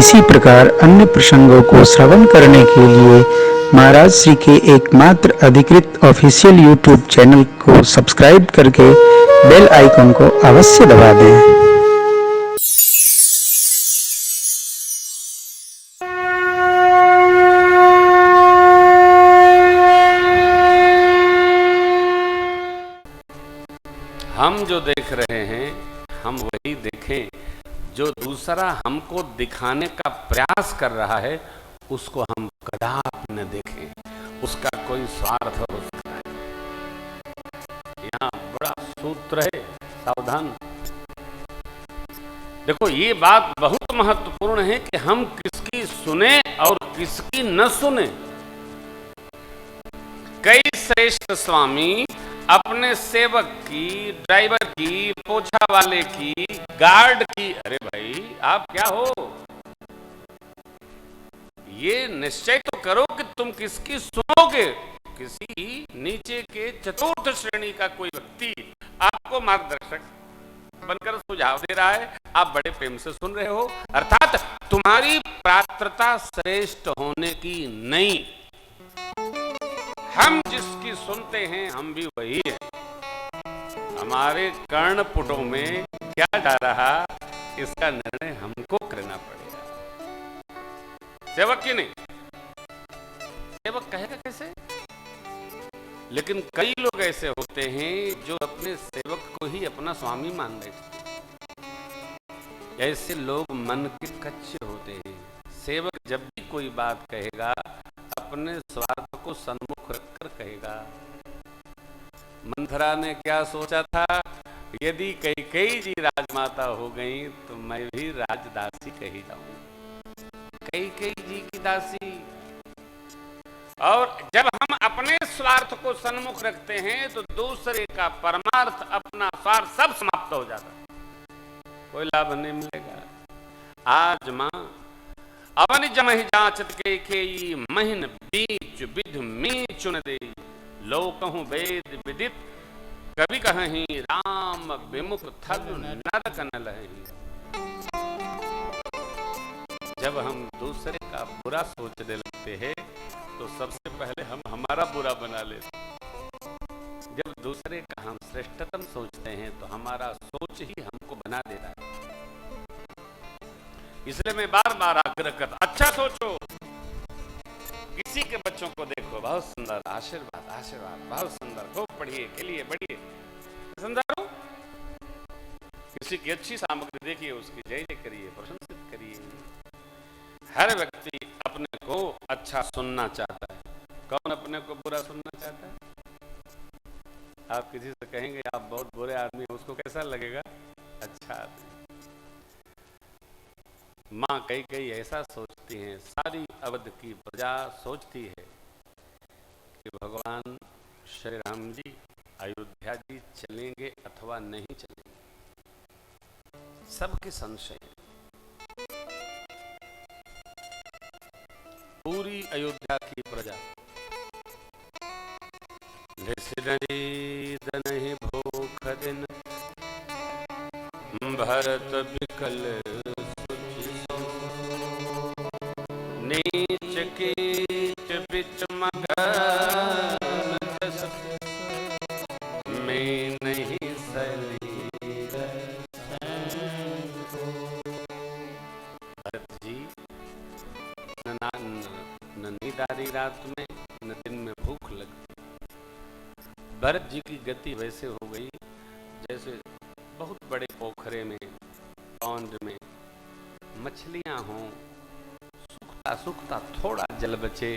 इसी प्रकार अन्य प्रसंगों को श्रवण करने के लिए महाराज श्री के एकमात्र अधिकृत ऑफिशियल यूट्यूब चैनल को सब्सक्राइब करके बेल आइकन को अवश्य दबा दें। हम जो देख रहे हैं हम वही देखें, जो दूसरा हमको दिखाने का प्रयास कर रहा है उसको हम कदापि न देखें, उसका कोई स्वार्थ हो सकता है। यहाँ बड़ा सूत्र है, सावधान। देखो ये बात बहुत महत्वपूर्ण है कि हम किसकी सुने और किसकी न सुने। कई श्रेष्ठ स्वामी अपने सेवक की, ड्राइवर की, पोछा वाले की, गार्ड की, अरे भाई आप क्या हो, ये निश्चय तो करो कि तुम किसकी सुनोगे। किसी नीचे के चतुर्थ श्रेणी का कोई व्यक्ति आपको मार्गदर्शक बनकर सुझाव दे रहा है, आप बड़े प्रेम से सुन रहे हो, अर्थात तुम्हारी पात्रता श्रेष्ठ होने की नहीं। हम जिसकी सुनते हैं हम भी वही है। हमारे कर्णपुटों में क्या जा रहा इसका निर्णय हमको करना पड़ेगा, सेवक की नहीं। सेवक कहेगा कैसे? लेकिन कई लोग ऐसे होते हैं जो अपने सेवक को ही अपना स्वामी मान लेते। ऐसे लोग मन के कच्चे होते हैं। सेवक जब भी कोई बात कहेगा अपने स्वार्थ को सन्मुख रखकर कहेगा। मंथरा ने क्या सोचा था, यदि कैकेयी जी राजमाता हो गई तो मैं भी राजदासी कही जाऊं, कैकेयी जी की दासी। और जब हम अपने स्वार्थ को सन्मुख रखते हैं तो दूसरे का परमार्थ, अपना स्वार्थ सब समाप्त हो जाता, कोई लाभ नहीं मिलेगा। आज मां अवन जमहि जाचत कैकेयी महिन बीच विध में चुन दे, लोकहु वेद विदित कवि कहीं राम विमुख थल नरक न लहि। जब हम दूसरे का बुरा सोचने लगते हैं तो सबसे पहले हम हमारा बुरा बना लेते। जब दूसरे का हम श्रेष्ठतम सोचते हैं तो हमारा सोच ही हमको बना देता है। इसलिए मैं बार बार आग्रह करता, अच्छा सोचो। किसी के बच्चों को देखो, बहुत सुंदर, आशीर्वाद आशीर्वाद, बहुत सुंदर, खूब पढ़िए, खेलिए, बढ़िए, सुंदर हो। किसी की अच्छी सामग्री देखिए, उसकी जय जय करिए, प्रशंसित करिए। हर व्यक्ति अपने को अच्छा सुनना चाहता है। कौन अपने को बुरा सुनना चाहता है? आप किसी से कहेंगे आप बहुत बुरे आदमी हैं, उसको कैसा लगेगा? अच्छा आदमी। मां कैकेयी ऐसा सोचती हैं, सारी अवध की प्रजा सोचती है कि भगवान श्री राम जी अयोध्या जी चलेंगे अथवा नहीं चलेंगे। सबके संशय। पूरी अयोध्या की प्रजा नहीं भूख दिन भरत विकल नीच कीच बिच मगन जस में नहीं सली। भरत जी न नींदारी रात में न दिन में भूख लगती। भरत जी की गति वैसे हो गई जैसे बहुत बड़े पोखरे में, पौंड में मछलियां हों, सूखता सूखता थोड़ा जल बचे।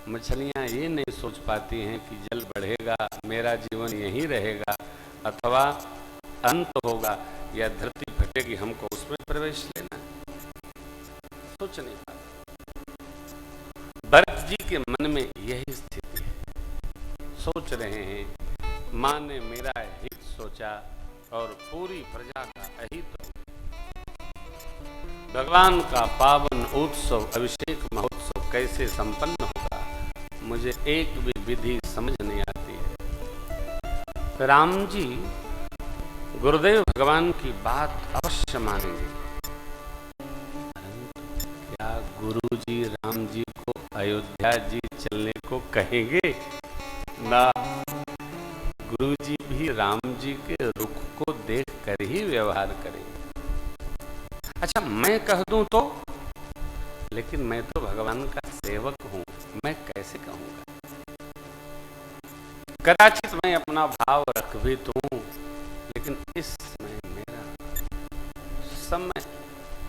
मछलियां ये नहीं सोच पाती हैं कि जल बढ़ेगा, मेरा जीवन यहीं रहेगा, अथवा अंत होगा या धरती फटेगी, हमको उसमें प्रवेश लेना है। सोच नहीं पाते। भरत जी के मन में यही स्थिति है। सोच रहे हैं मां ने मेरा हित सोचा और पूरी प्रजा का अहित हो। भगवान का पावन उत्सव, अभिषेक महोत्सव कैसे संपन्न होगा, मुझे एक भी विधि समझ नहीं आती है। राम जी गुरुदेव भगवान की बात अवश्य मानेंगे, गुरुजी राम जी को अयोध्या जी चलने को कहेंगे ना। गुरुजी भी राम जी के रुख को देख कर ही व्यवहार करेंगे। अच्छा, मैं कह दूं तो, लेकिन मैं तो भगवान का सेवक हूं, मैं कैसे कहूंगा? कदाचित मैं अपना भाव रख भी दूं, लेकिन इस समय मेरा समय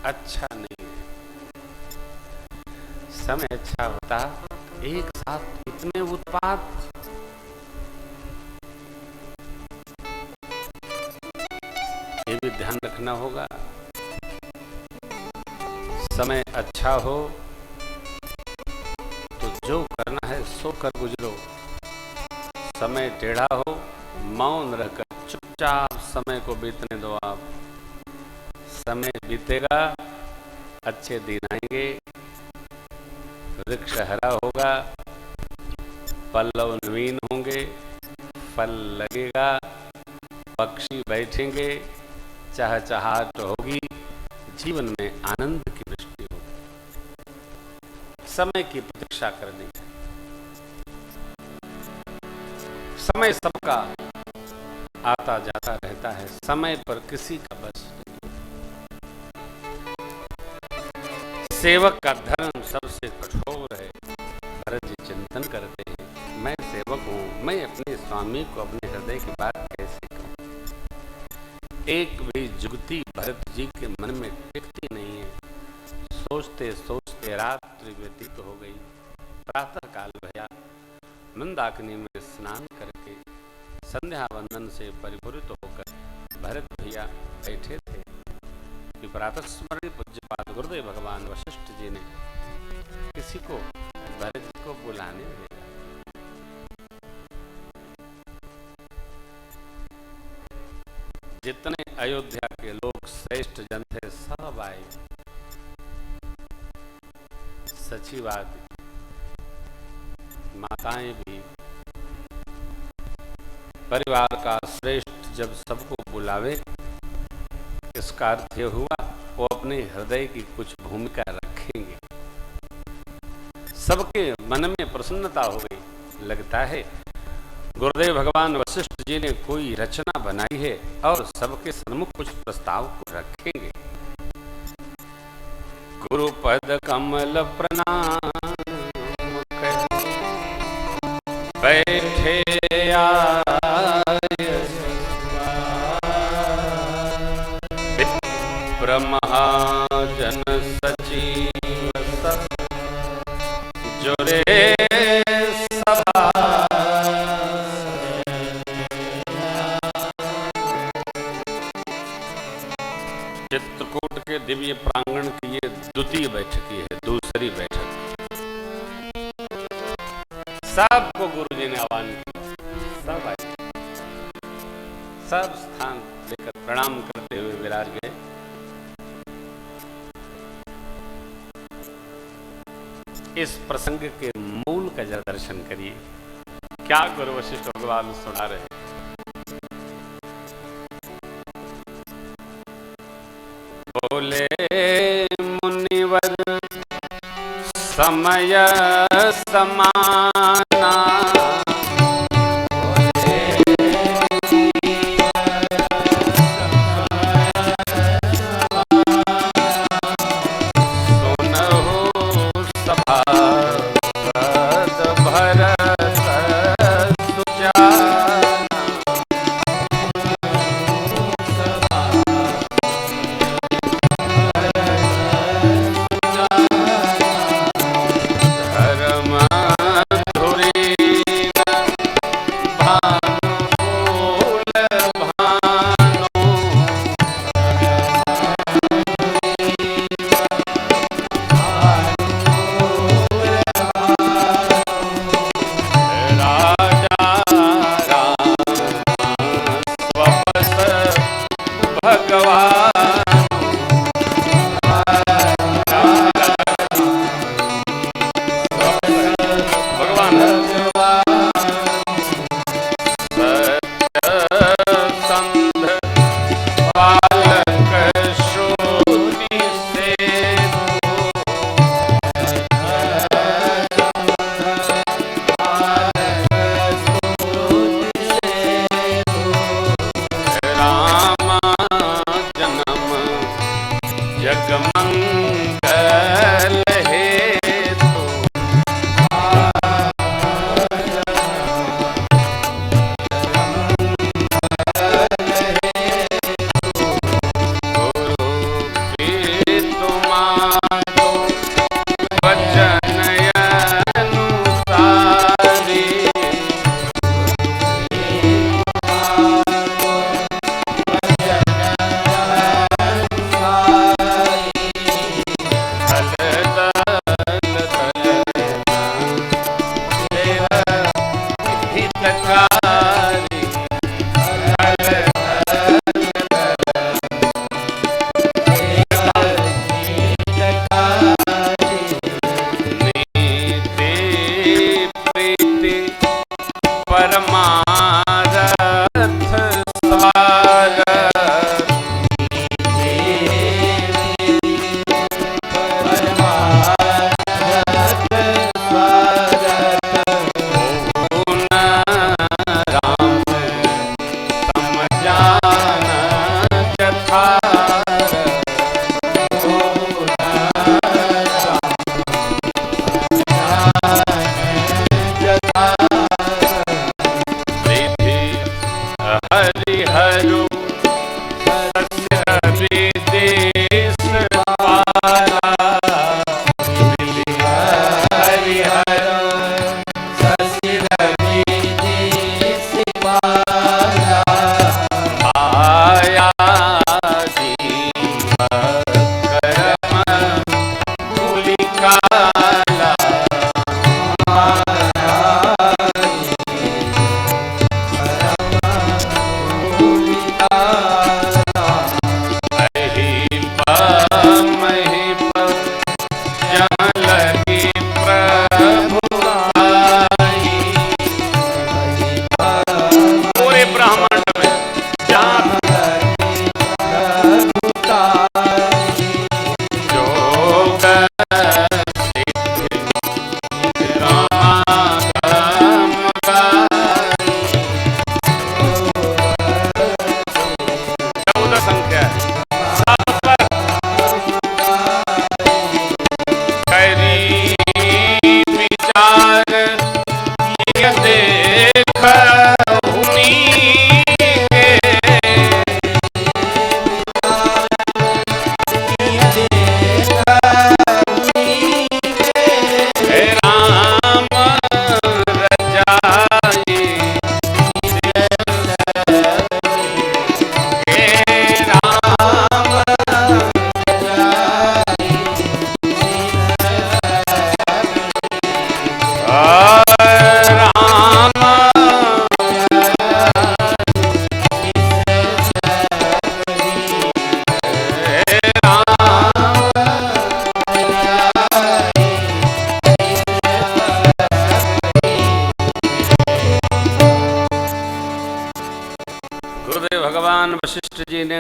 अच्छा नहीं है। समय अच्छा होता, एक साथ इतने उत्पात, ये भी ध्यान रखना होगा। समय अच्छा हो तो जो करना है सो कर गुजरो। समय टेढ़ा हो, मौन रहकर चुपचाप समय को बीतने दो आप। समय बीतेगा, अच्छे दिन आएंगे, वृक्ष हरा होगा, पल्लव नवीन होंगे, फल लगेगा, पक्षी बैठेंगे, चहचहाट होगी, जीवन में आनंद की वृष्टि होगी। समय की प्रतीक्षा करनी है। समय सबका आता जाता रहता है, समय पर किसी का बस नहीं। सेवक का धर्म सबसे कठोर है। भरत जी चिंतन करते हैं, मैं सेवक हूं, मैं अपने स्वामी को अपने हृदय की बात कैसे कहूं? एक भी जुगती भरत जी के मन में टिकती नहीं है। सोचते सोचते रात्रि व्यतीत हो गई। प्रातः काल भया, मंदाकिनी में स्नान करके संध्या वंदन से परिपूरित होकर भरत भैया बैठे थे कि प्रातः स्मरणीय पूज्यपाद गुरुदेव भगवान वशिष्ठ जी ने किसी को भरत जी को बुलाने भेजा। जितने अयोध्या के लोग श्रेष्ठ जन थे सब आए। सचिव आदि, माताएं भी। परिवार का श्रेष्ठ जब सबको बुलावे, इसका अर्थ यह हुआ वो अपने हृदय की कुछ भूमिका रखेंगे। सबके मन में प्रसन्नता हो गई। लगता है गुरुदेव भगवान वशिष्ठ जी ने कोई रचना बनाई है और सबके सन्मुख कुछ प्रस्ताव को रखेंगे। गुरुपद कमल प्रणाम बैठे विप्र महाजन सचिव सब जोरे सभा। चित्रकूट के दिव्य प्रांगण की ये द्वितीय बैठक है, दूसरी बैठक। सबको गुरु जी ने आह्वान किया, सब आए, सब स्थान लेकर प्रणाम करते हुए विराज गए। इस प्रसंग के मूल का जरा दर्शन करिए। क्या गुरु वशिष्ठ भगवान सुना रहे? बोले मुनिवर समय समाना,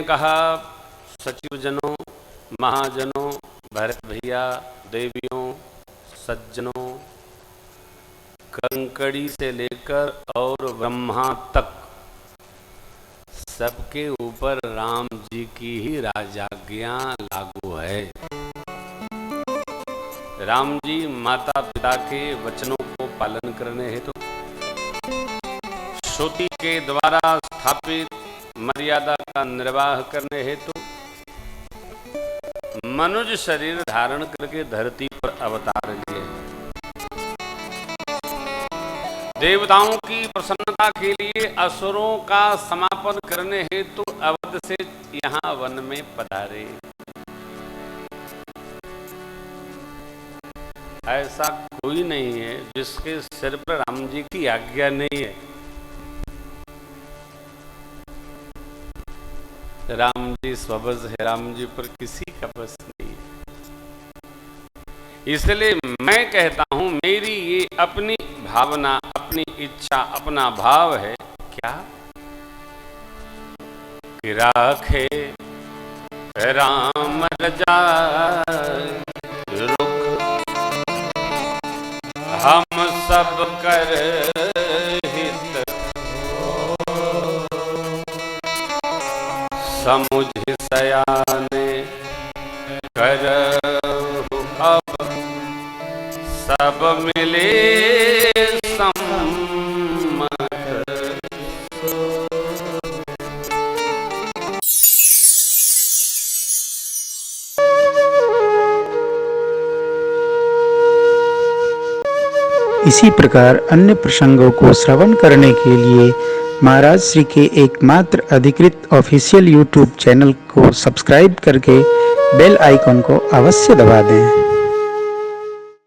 कहा, सचिवजनों, महाजनों, भरत भैया, देवियों, सज्जनों, कंकड़ी से लेकर और ब्रह्मा तक सबके ऊपर राम जी की ही राजाज्ञा लागू है। राम जी माता पिता के वचनों को पालन करने हेतु श्रुति के द्वारा स्थापित मर्यादा का निर्वाह करने हेतु मनुष्य शरीर धारण करके धरती पर अवतार लिए। देवताओं की प्रसन्नता के लिए असुरों का समापन करने हेतु अवध से यहाँ वन में पधारे। ऐसा कोई नहीं है जिसके सिर पर राम जी की आज्ञा नहीं है। राम जी स्वबस है, राम जी पर किसी का बस नहीं है। इसलिए मैं कहता हूं, मेरी ये अपनी भावना, अपनी इच्छा, अपना भाव है क्या कि राखे राम रजाए रुख हम सब कर हित समुझ सयाने करहु अब सब मिले सम्मत। इसी प्रकार अन्य प्रसंगों को श्रवण करने के लिए महाराज श्री के एकमात्र अधिकृत ऑफिशियल यूट्यूब चैनल को सब्सक्राइब करके बेल आइकन को अवश्य दबा दें।